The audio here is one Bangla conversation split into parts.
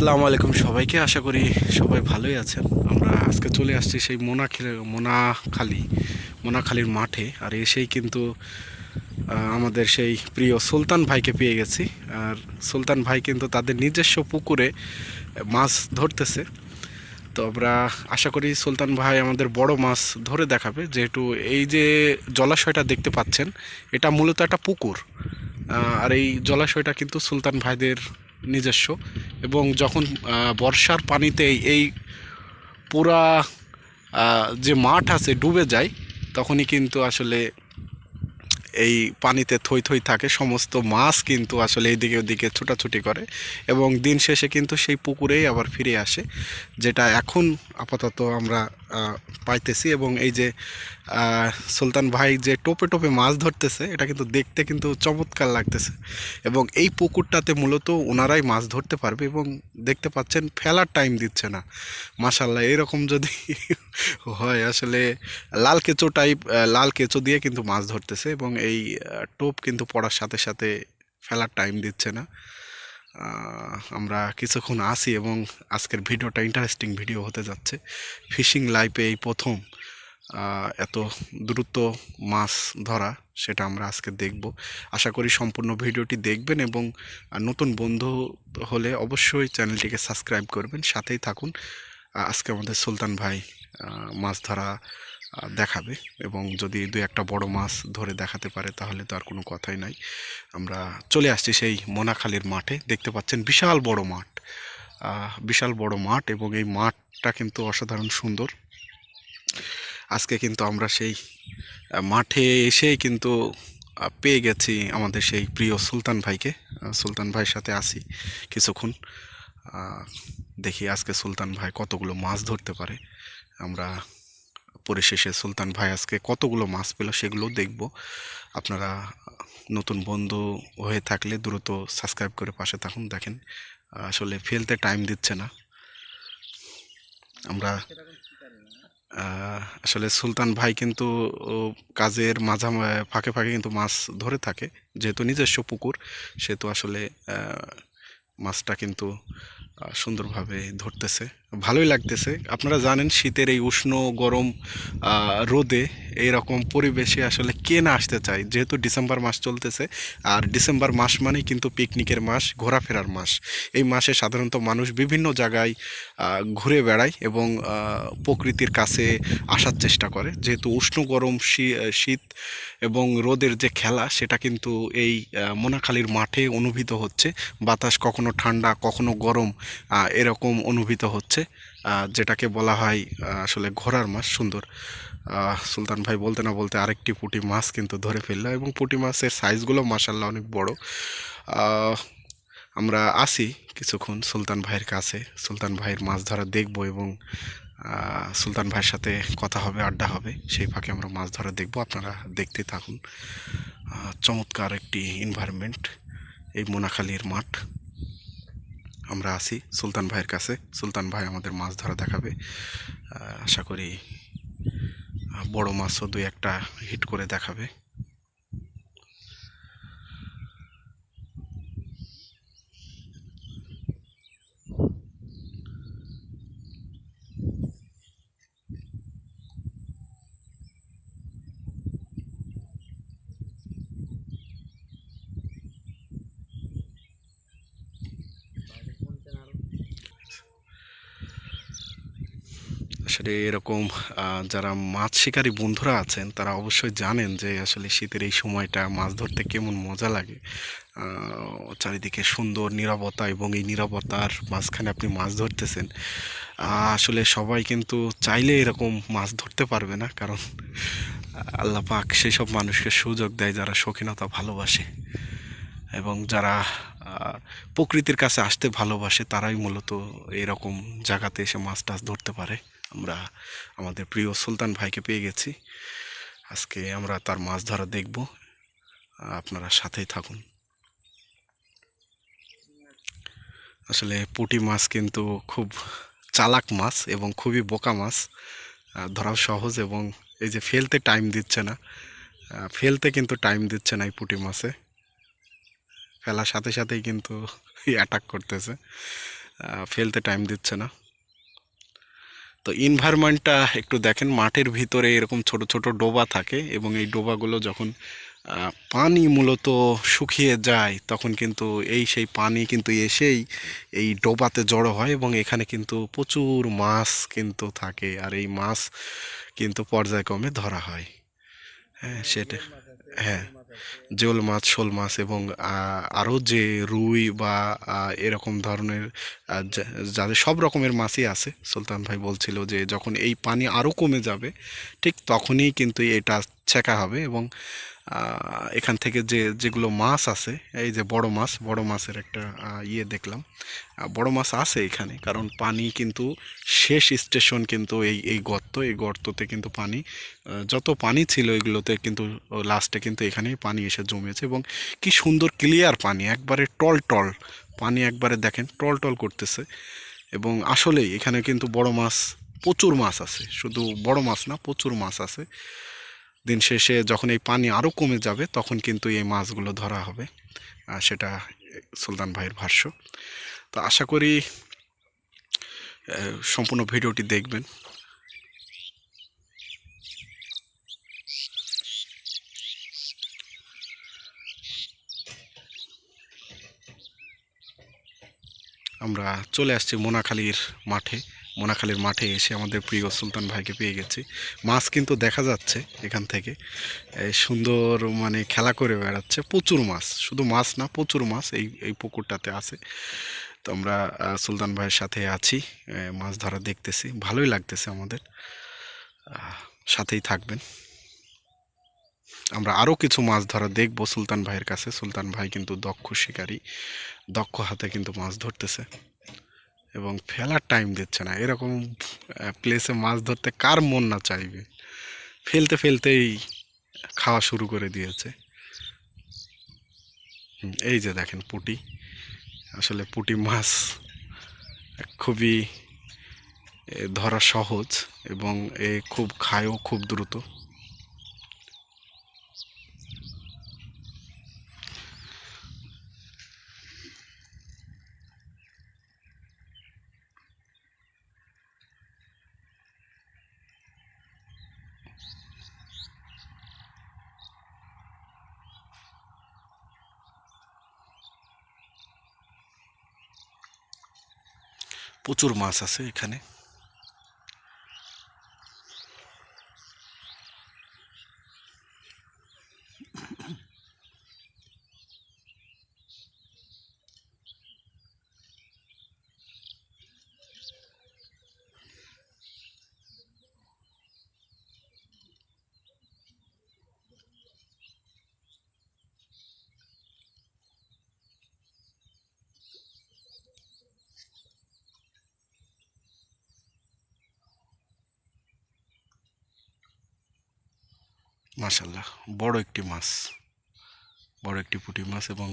আসসালামু আলাইকুম সবাইকে। আশা করি সবাই ভালোই আছেন। আমরা আজকে চলে আসছি সেই মোনাখালীর মাঠে। আর এসেই কিন্তু আমাদের সেই প্রিয় সুলতান ভাইকে পেয়ে গেছি। আর সুলতান ভাই কিন্তু তাদের নিজস্ব পুকুরে মাছ ধরতেছে। তো আমরা আশা করি সুলতান ভাই আমাদের বড় মাছ ধরে দেখাবে, যেহেতু এই যে জলাশয়টা দেখতে পাচ্ছেন এটা মূলত একটা পুকুর। আর এই জলাশয়টা কিন্তু সুলতান ভাইদের নিজস্ব। এবং যখন বর্ষার পানিতে এই পুরা যে মাঠ আছে ডুবে যায়, তখনই কিন্তু আসলে এই পানিতে থই থই থাকে, সমস্ত মাছ কিন্তু আসলে এইদিকে ওদিকে ছোটাছুটি করে এবং দিন শেষে কিন্তু সেই পুকুরেই আবার ফিরে আসে, যেটা এখন আপাতত আমরা পাইতেছি। এবং এই যে সুলতান ভাই যে টোপে টোপে মাছ ধরতেছে, এটা কিন্তু দেখতে কিন্তু চমৎকার লাগতেছে। এবং এই পুকুরটাতে মূলত ওনারাই মাছ ধরতে পারবে এবং দেখতে পাচ্ছেন ফেলার টাইম দিচ্ছে না। মাশাল্লাহ, এরকম যদি হয় আসলে লাল কেঁচো দিয়ে কিন্তু মাছ ধরতেছে এবং এই টোপ কিন্তু পড়ার সাথে সাথে ফেলার টাইম দিচ্ছে না। আমরা কিছুক্ষণ আসি এবং আজকের ভিডিওটা ইন্টারেস্টিং ভিডিও হতে যাচ্ছে। ফিশিং লাইফে এই প্রথম এত দ্রুত মাছ ধরা, সেটা আমরা আজকে দেখব। আশা করি সম্পূর্ণ ভিডিওটি দেখবেন এবং নতুন বন্ধু হলে অবশ্যই চ্যানেলটিকে সাবস্ক্রাইব করবেন, সাথেই থাকুন। আজকে আমাদের সুলতান ভাই মাছ ধরা দেখাবে এবং যদি দু একটা বড় মাছ ধরে দেখাতে পারে তাহলে তো আর কোনো কথাই নাই। আমরা চলে আসছি সেই মোনাখালীর মাঠে। দেখতে পাচ্ছেন বিশাল বড় মাঠ, বিশাল বড় মাঠ এবং এই মাঠটা কিন্তু অসাধারণ সুন্দর। আজকে কিন্তু আমরা সেই মাঠে এসেই কিন্তু পেয়ে গেছি আমাদের সেই প্রিয় সুলতান ভাইকে। সুলতান ভাইয়ের সাথে আসি কিছুক্ষণ, দেখি আজকে সুলতান ভাই কতগুলো মাছ ধরতে পারে। আমরা পরিশেষে সুলতান ভাই আজকে কতগুলো মাছ পেল সেগুলো দেখব। আপনারা নতুন বন্ধু হয়ে থাকলে দ্রুত সাবস্ক্রাইব করে পাশে থাকুন। দেখেন আসলে ফেলতে টাইম দিচ্ছে না। আমরা আসলে সুলতান ভাই কিন্তু কাজের ফাঁকে ফাঁকে কিন্তু মাছ ধরে থাকে, যেহেতু নিজস্ব পুকুর সেহেতু আসলে মাছটা কিন্তু সুন্দরভাবে ধরতেছে, ভালোই লাগতেছে। আপনারা জানেন শীতের এই উষ্ণ গরম রোদে এইরকম পরিবেশে আসলে কে না আসতে চায়, যেহেতু ডিসেম্বর মাস চলতেছে। আর ডিসেম্বর মাস মানেই কিন্তু পিকনিকের মাস, ঘোরাফেরার মাস। এই মাসে সাধারণত মানুষ বিভিন্ন জায়গায় ঘুরে বেড়ায় এবং প্রকৃতির কাছে আসার চেষ্টা করে, যেহেতু উষ্ণ গরম শীত এবং রোদের যে খেলা সেটা কিন্তু এই মোনাখালীর মাঠে অনুভূত হচ্ছে। বাতাস কখনো ঠান্ডা কখনো গরম এরকম অনুভূত হচ্ছে, যেটাকে বলা হয় আসলে ঘোরার মাস। সুন্দর। সুলতান ভাই বলতে না বলতে আরেকটি পুঁটি মাছ কিন্তু ধরে ফেললো এবং পুঁটি মাছের সাইজগুলো মাশাল্লাহ অনেক বড়। আমরা আসি কিছুক্ষণ সুলতান ভাইয়ের কাছে, সুলতান ভাইয়ের মাছ ধরা দেখব এবং সুলতান ভাইয়ের সাথে কথা হবে, আড্ডা হবে। সেই ফাঁকে আমরা মাছ ধরা দেখব, আপনারা দেখতে থাকুন। চমৎকার একটি এনভায়রনমেন্ট এই মোনাখালীর মাঠ। আমরা আসি সুলতান ভাইয়ের কাছে, সুলতান ভাই আমাদের মাছ ধরা দেখাবে। আশা করি বড় মাছও দুই একটা হিট করে দেখাবে। আসলে এরকম যারা মাছ শিকারী বন্ধুরা আছেন তারা অবশ্যই জানেন যে আসলে শীতের এই সময়টা মাছ ধরতে কেমন মজা লাগে। চারিদিকে সুন্দর নীরবতা এবং এই নীরবতার মাঝখানে আপনি মাছ ধরতেছেন। আসলে সবাই কিন্তু চাইলে এরকম মাছ ধরতে পারবে না, কারণ আল্লাহ পাক সেই সব মানুষকে সুযোগ দেয় যারা শৌখিনতা ভালোবাসে এবং যারা প্রকৃতির কাছে আসতে ভালোবাসে, তারাই মূলত এরকম জায়গাতে এসে মাছ টাছ ধরতে পারে। আমরা আমাদের প্রিয় সুলতান ভাইকে পেয়ে গেছি, আজকে আমরা তার মাছ ধরা দেখব। আপনারা সাথেই থাকুন। আসলে পুঁটি মাছ কিন্তু খুব চালাক মাছ এবং খুবই বোকা মাছ, ধরাও সহজ এবং এই যে ফেলতে টাইম দিচ্ছে না, ফেলতে কিন্তু টাইম দিচ্ছে না এই পুঁটি মাছে, ফেলার সাথে সাথেই কিন্তু অ্যাটাক করতেছে। ফেলতে টাইম দিচ্ছে না। তো এনভায়রনমেন্টটা একটু দেখেন, মাঠের ভিতরে এরকম ছোট ছোট ডোবা থাকে এবং এই ডোবাগুলো যখন পানি মূলত শুকিয়ে যায় তখন কিন্তু সেই পানি কিন্তু এসেই এই ডোবাতে জড়ো হয় এবং এখানে কিন্তু প্রচুর মাছ কিন্তু থাকে, আর এই মাছ কিন্তু পর্যায়ক্রমে ধরা হয়। হ্যাঁ সেটা, হ্যাঁ, জিওল মাছ, শোল মাছ এবং আরও যে রুই বা এরকম ধরনের যাদের সব রকমের মাছই আছে। সুলতান ভাই বলছিল যে যখন এই পানি আরও কমে যাবে ঠিক তখনই কিন্তু এটা ছেঁকা হবে এবং এখান থেকে যেগুলো মাছ আছে, এই যে বড় মাছের একটা দেখলাম। বড় মাছ আছে এখানে, কারণ পানি কিন্তু শেষ স্টেশন কিন্তু এই গর্ততে কিন্তু পানি, যত পানি ছিল এগুলোতে কিন্তু লাস্টে কিন্তু এখানেই পানি এসে জমেছে এবং কি সুন্দর ক্লিয়ার পানি, একবারে টল টল পানি, একবারে দেখেন টল টল করতেছে। এবং আসলেই এখানে কিন্তু বড় মাছ, প্রচুর মাছ আছে, শুধু বড় মাছ না, প্রচুর মাছ আছে। দিন শেষে যখন এই পানি আরও কমে যাবে তখন কিন্তু এই মাছগুলো ধরা হবে, সেটা সুলতান ভাইয়ের ভাষ্য। তো আশা করি সম্পূর্ণ ভিডিওটি দেখবেন। আমরা চলে আসছি মোনাখালীর মাঠে। মোনাখালীর মাঠে এসে আমাদের প্রিয় সুলতান ভাইকে পেয়ে গেছি। মাছ কিন্তু দেখা যাচ্ছে এখান থেকে, সুন্দর মানে খেলা করে বেড়াচ্ছে, প্রচুর মাছ, শুধু মাছ না প্রচুর মাছ এই এই পুকুরটাতে আছে। তো আমরা সুলতান ভাইয়ের সাথে আছি, মাছ ধরা দেখতেছি, ভালোই লাগতেছে আমাদের। সাথেই থাকবেন, আমরা আরও কিছু মাছ ধরা দেখব সুলতান ভাইয়ের কাছে। সুলতান ভাই কিন্তু দক্ষ শিকারী, দক্ষ হাতে কিন্তু মাছ ধরতেছে এবং ফেলার টাইম দিচ্ছে না। এরকম প্লেসে মাছ ধরতে কার মন না চাইবে, ফেলতে ফেলতেই খাওয়া শুরু করে দিয়েছে। এই যে দেখেন পুঁটি, আসলে পুঁটি মাছ খুবই ধরা সহজ এবং খুব খায়ও খুব দ্রুত। প্রচুর মাছ আছে এখানে। মাশাল্লাহ, বড় একটি মাছ, বড় একটি পুঁটি মাছ। এবং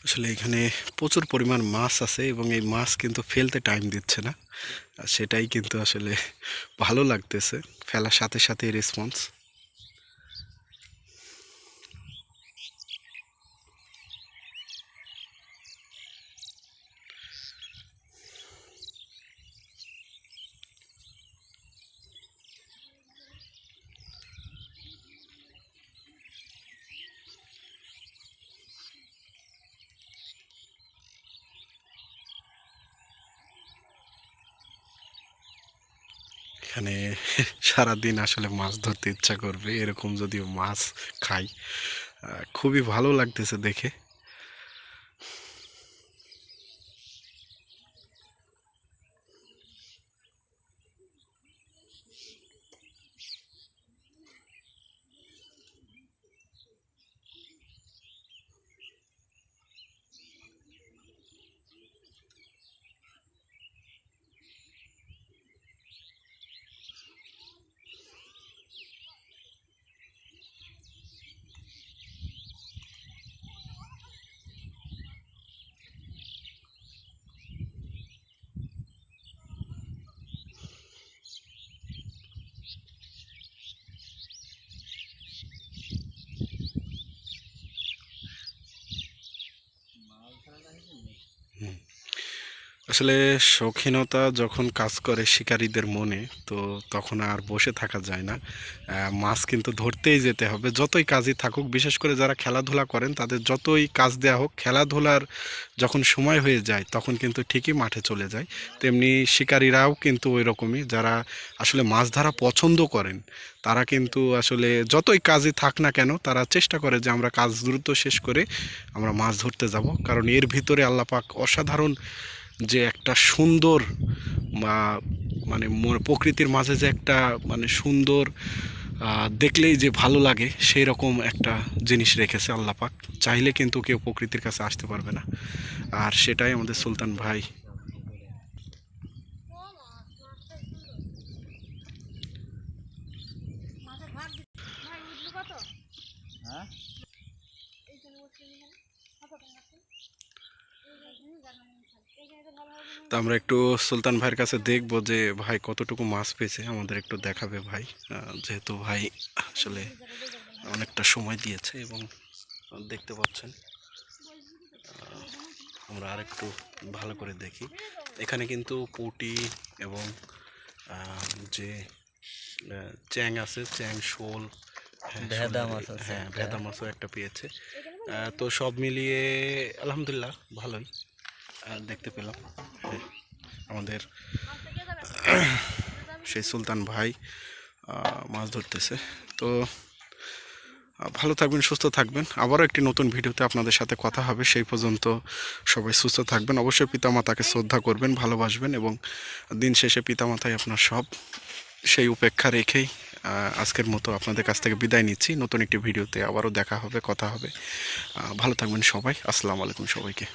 আসলে এখানে প্রচুর পরিমাণ মাছ আছে এবং এই মাছ কিন্তু ফেলতে টাইম দিচ্ছে না, আর সেটাই কিন্তু আসলে ভালো লাগতেছে, ফেলার সাথে সাথে রেসপন্স। এখানে সারাদিন আসলে মাছ ধরতে ইচ্ছা করবে, এরকম যদিও মাছ খাই, খুবই ভালো লাগতেছে দেখে। আসলে শৌখিনতা যখন কাজ করে শিকারীদের মনে, তো তখন আর বসে থাকা যায় না। মাছ কিন্তু ধরতেই যেতে হবে, যতই কাজই থাকুক। বিশেষ করে যারা খেলাধুলা করেন তাদের যতই কাজ দেওয়া হোক, খেলাধুলার যখন সময় হয়ে যায় তখন কিন্তু ঠিকই মাঠে চলে যায়। তেমনি শিকারীরাও কিন্তু ওই রকমই, যারা আসলে মাছ ধরা পছন্দ করেন তারা কিন্তু আসলে যতই কাজই থাক না কেন, তারা চেষ্টা করে যে আমরা কাজ দ্রুত শেষ করে আমরা মাছ ধরতে যাব। কারণ এর ভিতরে আল্লাহ পাক অসাধারণ যে একটা সুন্দর বা মানে প্রকৃতির মাঝে যে একটা মানে সুন্দর দেখলেই যে ভালো লাগে সেই রকম একটা জিনিস রেখেছে আল্লাহ পাক। চাইলে কিন্তু কেউ প্রকৃতির কাছে আসতে পারবে না, আর সেটাই আমাদের সুলতান ভাই। তো আমরা একটু সুলতান ভাইয়ের কাছে দেখবো যে ভাই কতটুকু মাছ পেয়েছে, আমাদের একটু দেখাবে ভাই। যেহেতু ভাই আসলে অনেকটা সময় দিয়েছে এবং দেখতে পাচ্ছেন। আমরা আর একটু ভালো করে দেখি। এখানে কিন্তু পুঁটি এবং যে চ্যাং আছে, চ্যাং, শোল, হ্যাঁ ভেদা মাছও একটা পেয়েছে। তো সব মিলিয়ে আলহামদুলিল্লাহ ভালোই দেখতে পেলাম। হ্যাঁ, আমাদের সেই সুলতান ভাই মাছ ধরতেছে। তো ভালো থাকবেন, সুস্থ থাকবেন। আবারও একটি নতুন ভিডিওতে আপনাদের সাথে কথা হবে। সেই পর্যন্ত সবাই সুস্থ থাকবেন। অবশ্যই পিতামাতাকে শ্রদ্ধা করবেন, ভালোবাসবেন, এবং দিন শেষে পিতামাতাই আপনার সব। সেই উপেক্ষা রেখেই আজকের মতো আপনাদের কাছ থেকে বিদায় নিচ্ছি। নতুন একটি ভিডিওতে আবারও দেখা হবে, কথা হবে। ভালো থাকবেন সবাই। আসসালামু আলাইকুম সবাইকে।